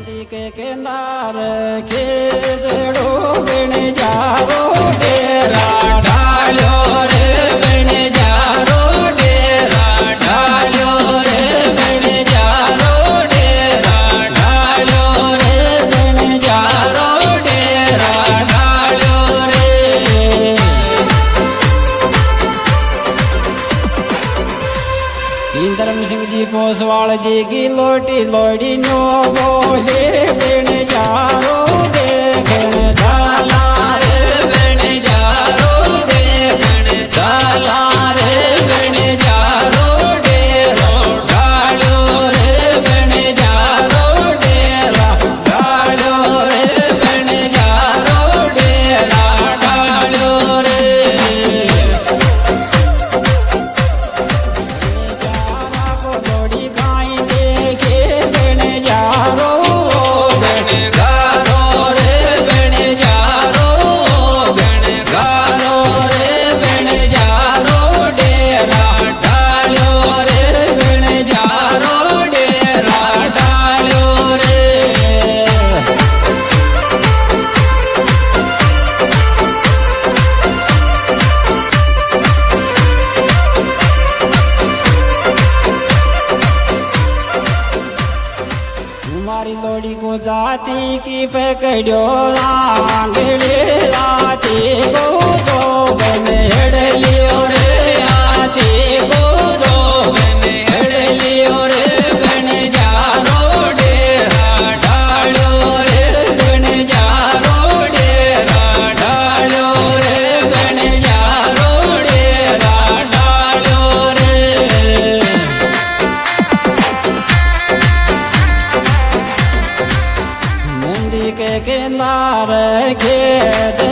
नदी के किनारे खेजड़ो बिन जारो डेरा ढालो रे बिन जारो डेरा ढालो रे बिन जारो डेरा ढालो रे बिन जारो डेरा ढालो रे इंद्रम सिंह जी पोसवाल जी की लोटी लोड़ी नो बोले बिन जारो देखण झाला रे बिन जारो देखण झाला रे बिन जारो डेरा ढालो रे बिन जारो डेरा ढालो रे बिन जारो डेरा ढालो रे लोड़ी गाई देखे बिन जारो बिन गारो रे बिन जारो बिन गारो रे बिन जारो डेरा ढालो रे बिन जारो डेरा ढालो रे हमारी लोड़ी को जाती की पकड़ो आंगड़े आती को दो बने हेड़ लियो रे आती को दो बने हेड़ लियो रे बन जारो डेरा ढालो रे बन जारो डेरा ढालो रे बन जारो डेरा ढालो रे नदी के किनारे खेत